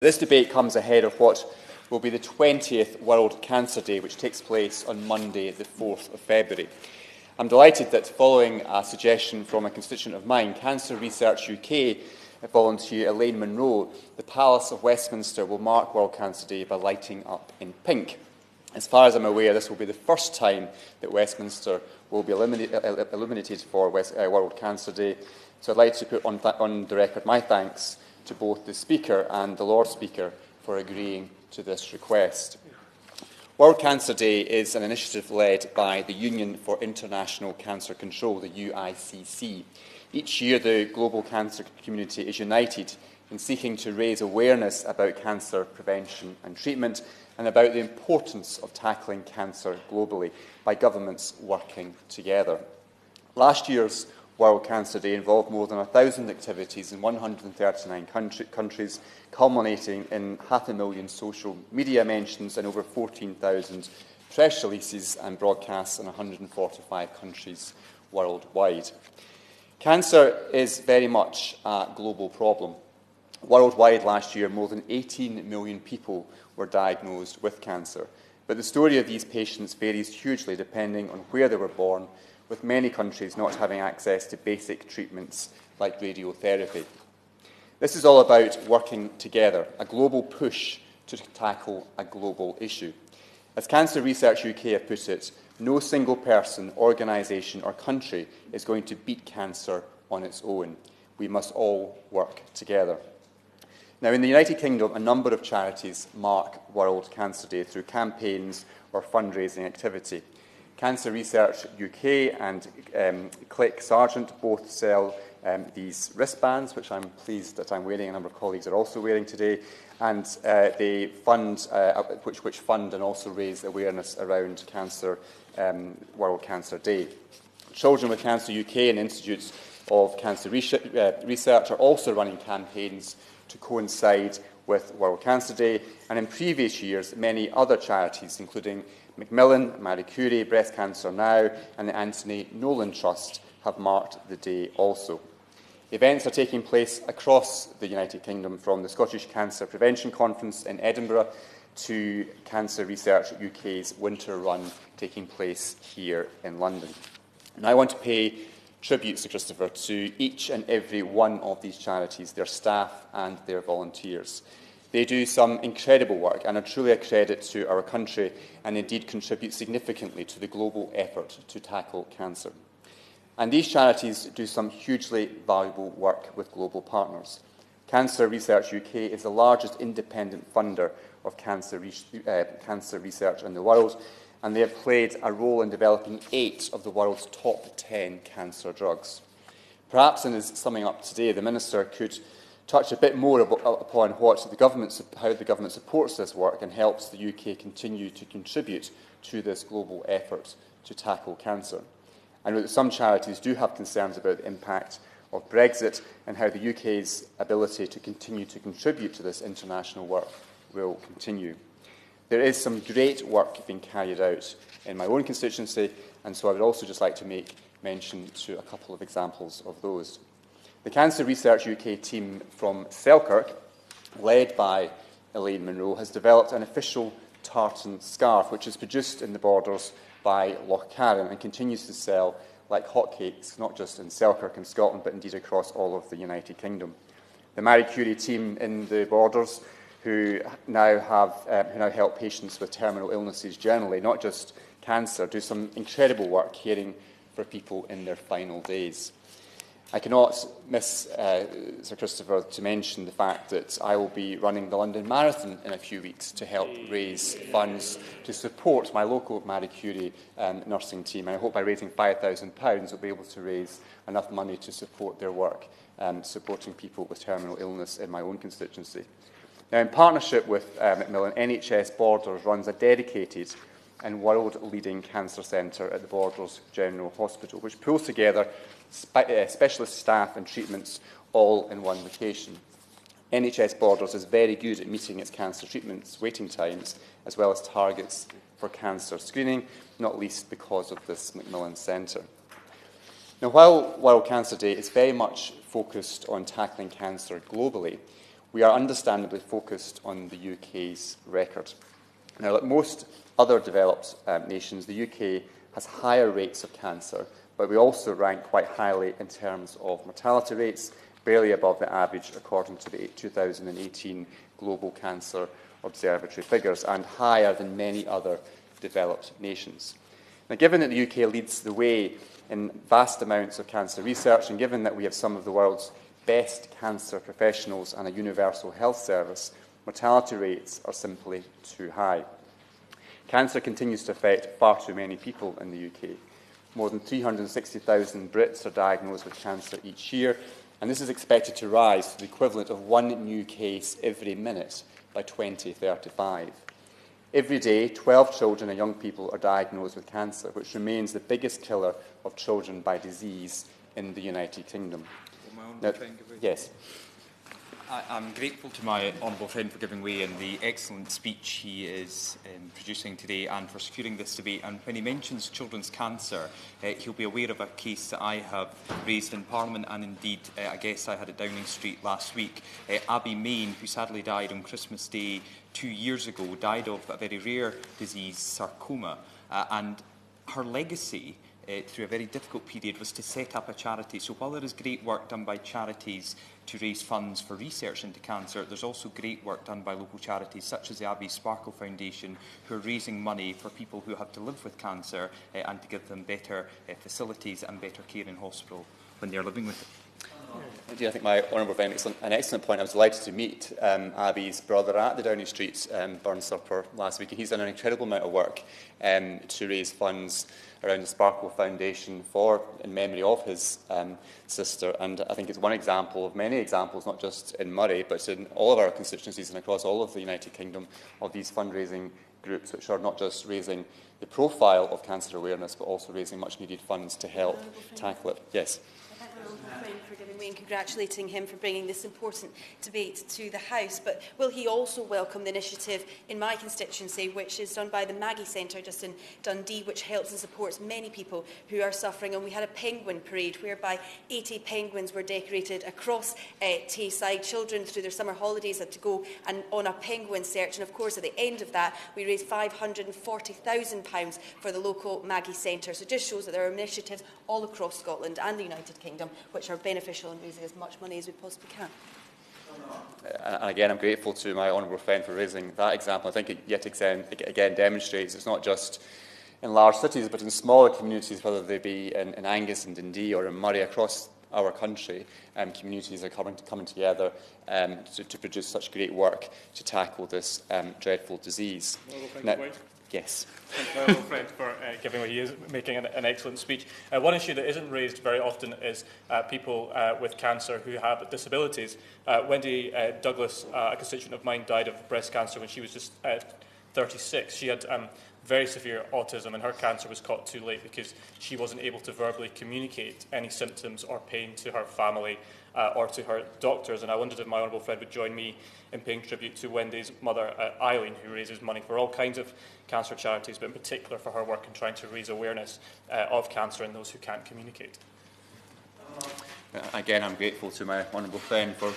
This debate comes ahead of what will be the 20th World Cancer Day, which takes place on Monday, the 4th of February. I'm delighted that, following a suggestion from a constituent of mine, Cancer Research UK volunteer Elaine Munro, the Palace of Westminster will mark World Cancer Day by lighting up in pink. As far as I'm aware, this will be the first time that Westminster will be illuminated for World Cancer Day. So I'd like to put on the record my thanks to both the Speaker and the Lord Speaker for agreeing to this request. World Cancer Day is an initiative led by the Union for International Cancer Control, the UICC. Each year, the global cancer community is united in seeking to raise awareness about cancer prevention and treatment and about the importance of tackling cancer globally by governments working together. Last year's World Cancer Day involved more than 1,000 activities in 139 countries, culminating in 500,000 social media mentions and over 14,000 press releases and broadcasts in 145 countries worldwide. Cancer is very much a global problem. Worldwide last year, more than 18 million people were diagnosed with cancer. But the story of these patients varies hugely depending on where they were born, with many countries not having access to basic treatments like radiotherapy. This is all about working together, a global push to tackle a global issue. As Cancer Research UK have put it, no single person, organisation or country is going to beat cancer on its own. We must all work together. Now, in the United Kingdom, a number of charities mark World Cancer Day through campaigns or fundraising activity. Cancer Research UK and Click Sargent both sell these wristbands, which I'm pleased that I'm wearing. A number of colleagues are also wearing today, and they fund, which fund and also raise awareness around cancer, World Cancer Day. Children with Cancer UK and Institutes of Cancer Research are also running campaigns to coincide with World Cancer Day, and in previous years, many other charities, including Macmillan, Marie Curie, Breast Cancer Now, and the Anthony Nolan Trust, have marked the day also. Events are taking place across the United Kingdom, from the Scottish Cancer Prevention Conference in Edinburgh to Cancer Research UK's winter run taking place here in London. And I want to pay tribute, Sir Christopher, to each and every one of these charities, their staff and their volunteers. They do some incredible work and are truly a credit to our country and indeed contribute significantly to the global effort to tackle cancer. And these charities do some hugely valuable work with global partners. Cancer Research UK is the largest independent funder of cancer research in the world, and they have played a role in developing 8 of the world's top 10 cancer drugs. Perhaps in his summing up today, the Minister could touch a bit more upon how the government supports this work and helps the UK continue to contribute to this global effort to tackle cancer. I know that some charities do have concerns about the impact of Brexit and how the UK's ability to continue to contribute to this international work will continue. There is some great work being carried out in my own constituency, and so I would also just like to make mention to a couple of examples of those. The Cancer Research UK team from Selkirk, led by Elaine Munro, has developed an official tartan scarf, which is produced in the Borders by Lochcarron and continues to sell like hotcakes, not just in Selkirk in Scotland, but indeed across all of the United Kingdom. The Marie Curie team in the Borders, who now help patients with terminal illnesses generally, not just cancer, do some incredible work caring for people in their final days. I cannot miss, Sir Christopher, to mention the fact that I will be running the London Marathon in a few weeks to help raise funds to support my local Marie Curie nursing team. And I hope by raising £5,000 we'll be able to raise enough money to support their work, supporting people with terminal illness in my own constituency. Now, in partnership with Macmillan, NHS Borders runs a dedicated and world-leading cancer centre at the Borders General Hospital, which pulls together specialist staff and treatments all in one location. NHS Borders is very good at meeting its cancer treatments waiting times, as well as targets for cancer screening, not least because of this Macmillan Centre. Now, while World Cancer Day is very much focused on tackling cancer globally, we are understandably focused on the UK's record. Now, like most other developed nations, the UK has higher rates of cancer, but we also rank quite highly in terms of mortality rates, barely above the average according to the 2018 Global Cancer Observatory figures, and higher than many other developed nations. Now, given that the UK leads the way in vast amounts of cancer research, and given that we have some of the world's best cancer professionals and a universal health service, mortality rates are simply too high. Cancer continues to affect far too many people in the UK. More than 360,000 Brits are diagnosed with cancer each year, and this is expected to rise to the equivalent of 1 new case every minute by 2035. Every day, 12 children and young people are diagnosed with cancer, which remains the biggest killer of children by disease in the United Kingdom. Now, yes. I'm grateful to my honourable friend for giving way in the excellent speech he is producing today and for securing this debate. And when he mentions children's cancer, he'll be aware of a case that I have raised in Parliament, and indeed I guess I had at Downing Street last week. Abby Main, who sadly died on Christmas Day 2 years ago, died of a very rare disease, sarcoma, and her legacy through a very difficult period was to set up a charity. So while there is great work done by charities to raise funds for research into cancer, there's also great work done by local charities such as the Abbey Sparkle Foundation, who are raising money for people who have to live with cancer and to give them better facilities and better care in hospital when they're living with it. I think my honourable friend makes an excellent point. I was delighted to meet Abby's brother at the Downing Street Burn Supper last week. He's done an incredible amount of work to raise funds around the Sparkle Foundation in memory of his sister. And I think it's one example of many examples, not just in Murray, but in all of our constituencies and across all of the United Kingdom, of these fundraising groups, which are not just raising the profile of cancer awareness, but also raising much needed funds to help tackle it. Yes. For giving way and congratulating him for bringing this important debate to the House. But will he also welcome the initiative in my constituency, which is done by the Maggie Centre just in Dundee, which helps and supports many people who are suffering? And we had a penguin parade whereby 80 penguins were decorated across Tayside. Children through their summer holidays had to go and on a penguin search. And of course, at the end of that, we raised £540,000 for the local Maggie Centre. So it just shows that there are initiatives all across Scotland and the United Kingdom which are beneficial in raising as much money as we possibly can. And again, I'm grateful to my honourable friend for raising that example. I think it yet again demonstrates it's not just in large cities, but in smaller communities, whether they be in Angus and Dundee or in Murray, across our country, communities are coming together to produce such great work to tackle this dreadful disease. Yes. Thank you, my old friend, for giving way. He is making an excellent speech. One issue that isn't raised very often is people with cancer who have disabilities. Wendy Douglas, a constituent of mine, died of breast cancer when she was just 36. She had very severe autism, and her cancer was caught too late because she wasn't able to verbally communicate any symptoms or pain to her family or to her doctors. And I wondered if my honourable friend would join me in paying tribute to Wendy's mother, Eileen, who raises money for all kinds of cancer charities, but in particular for her work in trying to raise awareness of cancer in those who can't communicate. Again, I'm grateful to my honourable friend for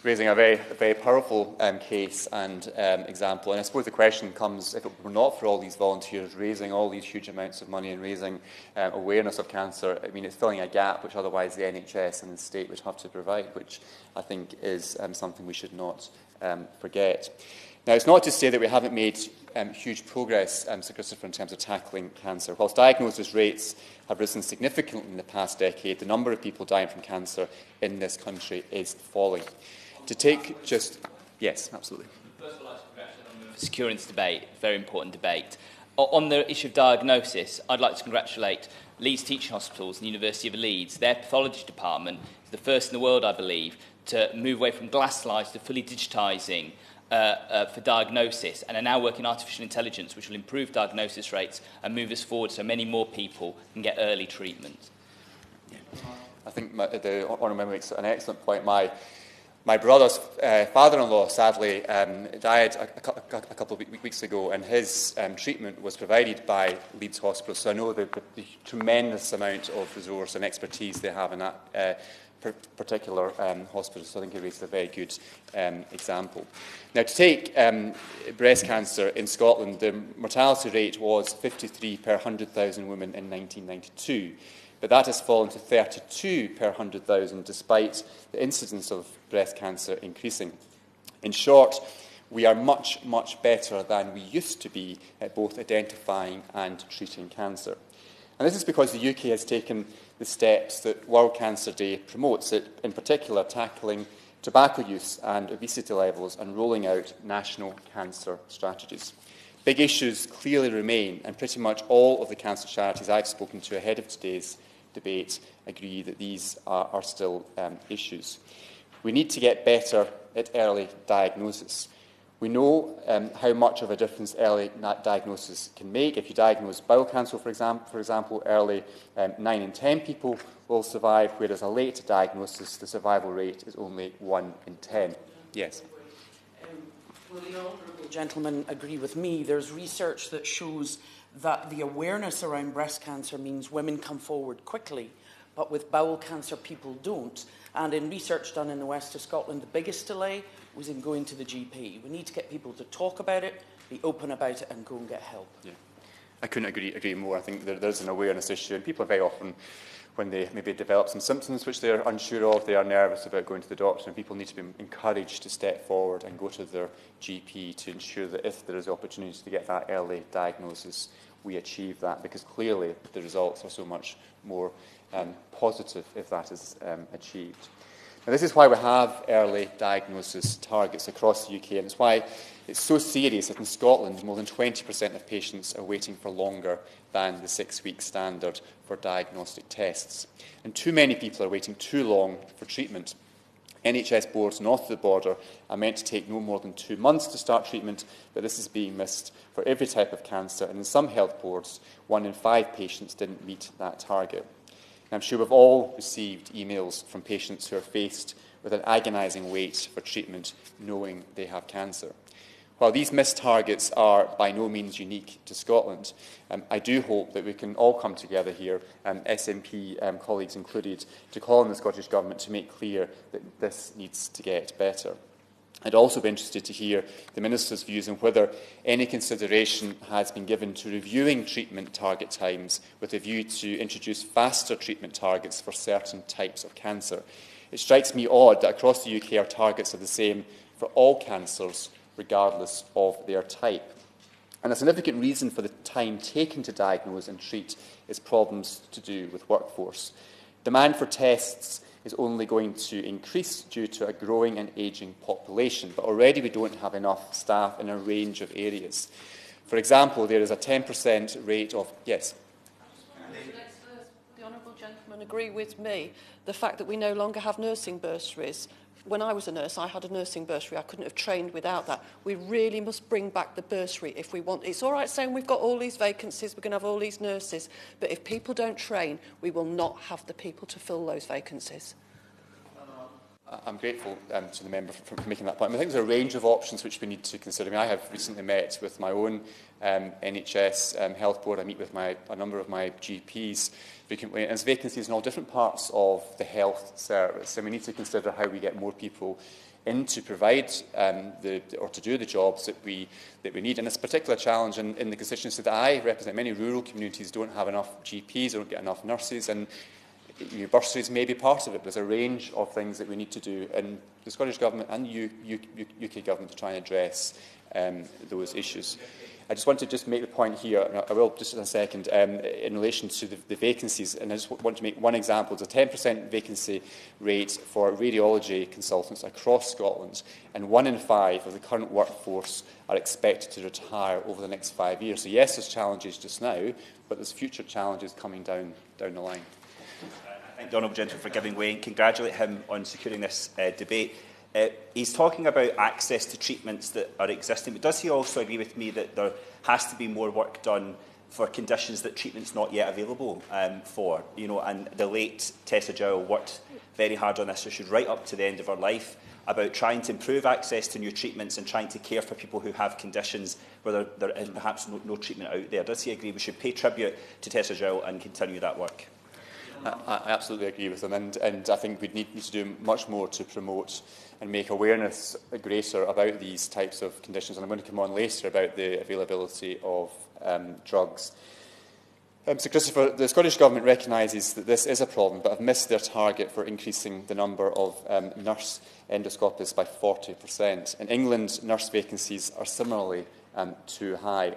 raising a very powerful case and example. And I suppose the question comes, if it were not for all these volunteers raising all these huge amounts of money and raising awareness of cancer, I mean, it's filling a gap which otherwise the NHS and the state would have to provide, which I think is something we should not forget. Now, it's not to say that we haven't made huge progress, Sir Christopher, in terms of tackling cancer. Whilst diagnosis rates have risen significantly in the past decade, the number of people dying from cancer in this country is falling. To take just... Yes, absolutely. First of all, I'd like to congratulate on securing this debate, very important debate. On the issue of diagnosis, I'd like to congratulate Leeds Teaching Hospitals and the University of Leeds. Their pathology department is the first in the world, I believe, to move away from glass slides to fully digitising for diagnosis, and are now working on artificial intelligence, which will improve diagnosis rates and move us forward so many more people can get early treatment. Yeah. I think the honourable member makes an excellent point. My brother's father-in-law sadly died a couple of weeks ago, and his treatment was provided by Leeds Hospital. So I know the tremendous amount of resource and expertise they have in that particular hospitals. So I think he raised a very good example. Now, to take breast cancer in Scotland, the mortality rate was 53 per 100,000 women in 1992. But that has fallen to 32 per 100,000 despite the incidence of breast cancer increasing. In short, we are much, much better than we used to be at both identifying and treating cancer. And this is because the UK has taken the steps that World Cancer Day promotes, in particular tackling tobacco use and obesity levels and rolling out national cancer strategies. Big issues clearly remain, and pretty much all of the cancer charities I've spoken to ahead of today's debate agree that these are still issues. We need to get better at early diagnosis. We know how much of a difference early diagnosis can make. If you diagnose bowel cancer, for example, early, 9 in 10 people will survive, whereas a late diagnosis, the survival rate is only 1 in 10. Yes. Will the honourable gentleman agree with me? There's research that shows that the awareness around breast cancer means women come forward quickly, but with bowel cancer people don't. And in research done in the west of Scotland, the biggest delay was in going to the GP. We need to get people to talk about it, be open about it, and go and get help. Yeah. I couldn't agree more. I think there's an awareness issue, and people are very often, when they maybe develop some symptoms which they're unsure of, they are nervous about going to the doctor, and people need to be encouraged to step forward and go to their GP to ensure that if there is opportunity to get that early diagnosis, we achieve that, because clearly the results are so much more positive if that is achieved. Now, this is why we have early diagnosis targets across the UK, and it's why it's so serious that in Scotland more than 20% of patients are waiting for longer than the 6-week standard for diagnostic tests. And too many people are waiting too long for treatment. NHS boards north of the border are meant to take no more than 2 months to start treatment, but this is being missed for every type of cancer, and in some health boards, 1 in 5 patients didn't meet that target. I'm sure we've all received emails from patients who are faced with an agonising wait for treatment, knowing they have cancer. While these missed targets are by no means unique to Scotland, I do hope that we can all come together here, SNP colleagues included, to call on the Scottish Government to make clear that this needs to get better. I'd also be interested to hear the Minister's views on whether any consideration has been given to reviewing treatment target times with a view to introduce faster treatment targets for certain types of cancer. It strikes me odd that across the UK our targets are the same for all cancers, regardless of their type. And a significant reason for the time taken to diagnose and treat is problems to do with workforce. Demand for tests is only going to increase due to a growing and ageing population, but already we don't have enough staff in a range of areas. For example, there is a 10% rate of... Yes? The honourable gentleman agree with me, the fact that we no longer have nursing bursaries. When I was a nurse, I had a nursing bursary. I couldn't have trained without that. We really must bring back the bursary if we want. It's all right saying we've got all these vacancies, we're going to have all these nurses, but if people don't train, we will not have the people to fill those vacancies. I'm grateful to the member for making that point. I think there's a range of options which we need to consider. I mean, I have recently met with my own NHS health board. I meet with a number of my GPs frequently, and there's vacancies in all different parts of the health service. And we need to consider how we get more people in to provide or to do the jobs that we need. And it's a particular challenge in the constituency that I represent. Many rural communities don't have enough GPs, don't get enough nurses, and bursaries may be part of it. There's a range of things that we need to do in the Scottish Government and UK Government to try and address those issues. I just want to just make the point here, and I will just in a second, in relation to the vacancies, and I just want to make one example. There's a 10% vacancy rate for radiology consultants across Scotland, and 1 in 5 of the current workforce are expected to retire over the next 5 years. So yes, there's challenges just now, but there's future challenges coming down the line. I thank the honourable gentleman for giving way and congratulate him on securing this debate. He's talking about access to treatments that are existing, but does he also agree with me that there has to be more work done for conditions that treatment's not yet available for? You know, and the late Tessa Jowell worked very hard on this issue right up to the end of her life about trying to improve access to new treatments and trying to care for people who have conditions where there is perhaps no treatment out there. Does he agree we should pay tribute to Tessa Jowell and continue that work? I absolutely agree with them, and I think we need to do much more to promote and make awareness greater about these types of conditions. And I'm going to come on later about the availability of drugs. So, Christopher, the Scottish Government recognises that this is a problem, but have missed their target for increasing the number of nurse endoscopists by 40%. In England, nurse vacancies are similarly too high.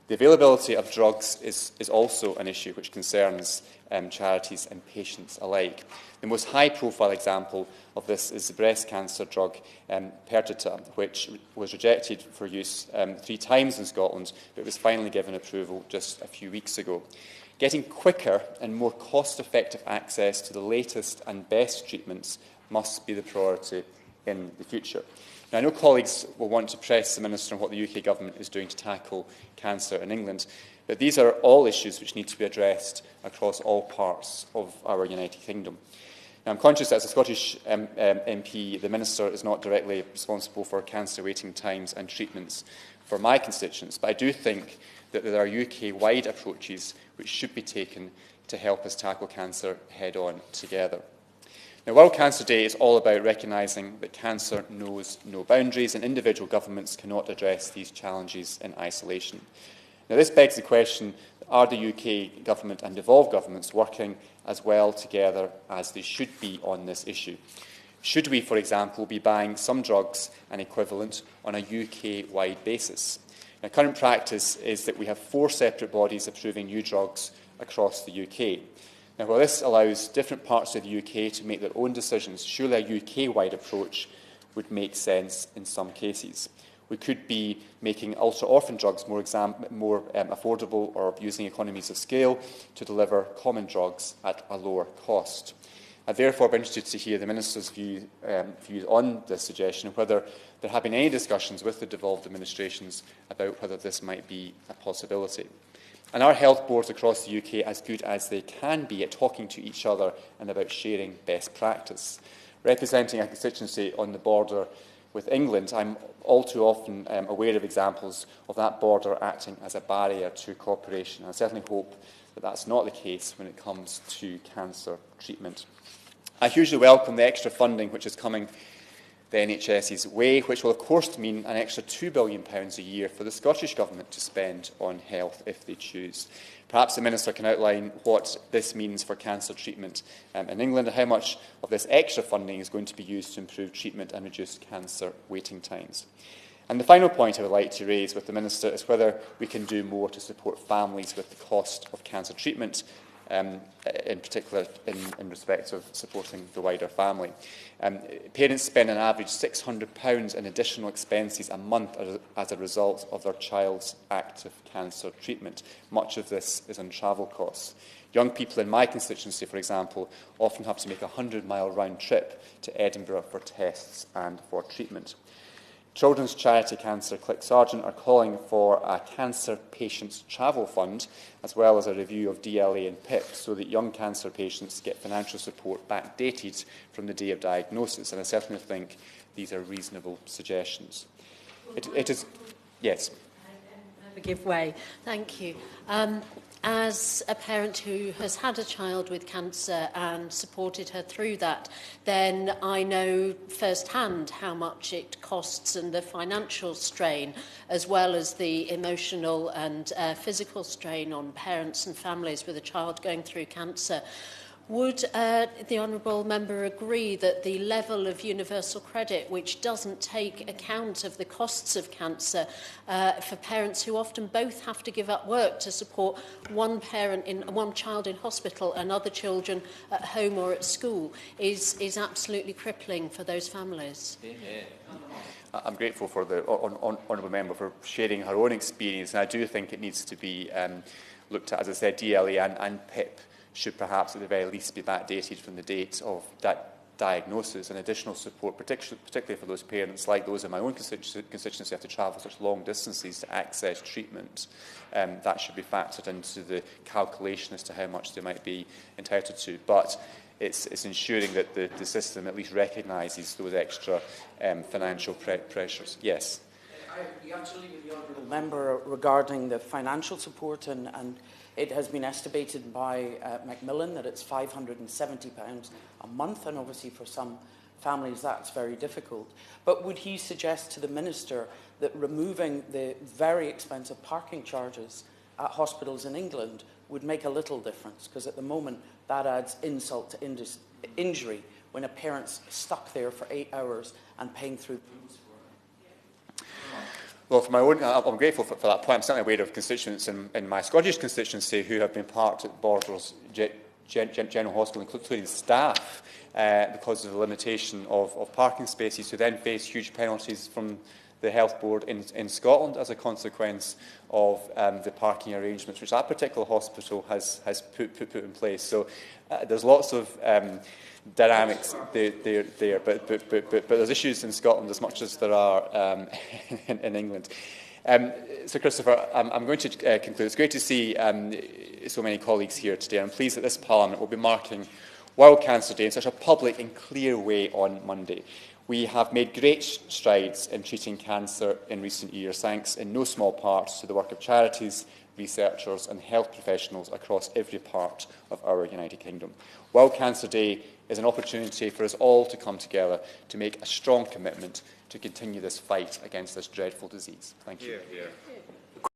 The availability of drugs is also an issue which concerns charities and patients alike. The most high-profile example of this is the breast cancer drug Pertita, which was rejected for use 3 times in Scotland, but was finally given approval just a few weeks ago. Getting quicker and more cost-effective access to the latest and best treatments must be the priority in the future. Now, I know colleagues will want to press the Minister on what the UK Government is doing to tackle cancer in England, but these are all issues which need to be addressed across all parts of our United Kingdom. Now, I'm conscious that as a Scottish MP, the Minister is not directly responsible for cancer waiting times and treatments for my constituents, but I do think that there are UK-wide approaches which should be taken to help us tackle cancer head-on together. Now, World Cancer Day is all about recognising that cancer knows no boundaries and individual governments cannot address these challenges in isolation. Now, this begs the question, are the UK government and devolved governments working as well together as they should be on this issue? Should we, for example, be buying some drugs and equivalent on a UK-wide basis? Now, current practice is that we have 4 separate bodies approving new drugs across the UK. Now, while this allows different parts of the UK to make their own decisions, surely a UK-wide approach would make sense in some cases. We could be making ultra-orphan drugs more affordable or using economies of scale to deliver common drugs at a lower cost. I'd therefore be interested to hear the Minister's views on this suggestion and whether there have been any discussions with the devolved administrations about whether this might be a possibility. And are health boards across the UK as good as they can be at talking to each other and about sharing best practice? Representing a constituency on the border with England, I'm all too often aware of examples of that border acting as a barrier to cooperation. I certainly hope that that's not the case when it comes to cancer treatment. I hugely welcome the extra funding which is coming the NHS's way, which will of course mean an extra £2 billion a year for the Scottish Government to spend on health if they choose. Perhaps the Minister can outline what this means for cancer treatment in England and how much of this extra funding is going to be used to improve treatment and reduce cancer waiting times. And the final point I would like to raise with the Minister is whether we can do more to support families with the cost of cancer treatment, in particular in respect of supporting the wider family. Parents spend an average £600 in additional expenses a month as a result of their child's active cancer treatment. Much of this is on travel costs. Young people in my constituency, for example, often have to make a 100-mile round trip to Edinburgh for tests and for treatment. Children's charity Cancer Click Sargent are calling for a cancer patients travel fund as well as a review of DLA and PIP so that young cancer patients get financial support backdated from the day of diagnosis, and I certainly think these are reasonable suggestions. It is... Yes. Give way. Thank you. As a parent who has had a child with cancer and supported her through that, then I know firsthand how much it costs and the financial strain, as well as the emotional and physical strain on parents and families with a child going through cancer. Would the Honourable Member agree that the level of universal credit, which doesn't take account of the costs of cancer for parents who often both have to give up work to support one child in hospital and other children at home or at school, is absolutely crippling for those families? I'm grateful for the Honourable Member for sharing her own experience, and I do think it needs to be looked at, as I said, DLA and PIP should perhaps at the very least be backdated from the date of that diagnosis, and additional support, particularly for those parents like those in my own constituency have to travel such long distances to access treatment. That should be factored into the calculation as to how much they might be entitled to. But it's ensuring that the system at least recognises those extra financial pressures. Yes. I agree absolutely with the Honourable Member regarding the financial support and It has been estimated by Macmillan that it's £570 a month, and obviously for some families that's very difficult. But would he suggest to the Minister that removing the very expensive parking charges at hospitals in England would make a little difference? Because at the moment that adds insult to injury when a parent's stuck there for 8 hours and paying through. Well, for my own, I'm grateful for that point. I'm certainly aware of constituents in my Scottish constituency who have been parked at Borders General Hospital, including staff, because of the limitation of parking spaces, who then face huge penalties from the Health Board in Scotland as a consequence of the parking arrangements which that particular hospital has put in place. So there's lots of dynamics there, but there's issues in Scotland as much as there are in England. So, Christopher, I'm going to conclude. It's great to see so many colleagues here today. I'm pleased that this Parliament will be marking World Cancer Day in such a public and clear way on Monday. We have made great strides in treating cancer in recent years, thanks in no small part to the work of charities, researchers and health professionals across every part of our United Kingdom. World Cancer Day is an opportunity for us all to come together to make a strong commitment to continue this fight against this dreadful disease. Thank you. Yeah.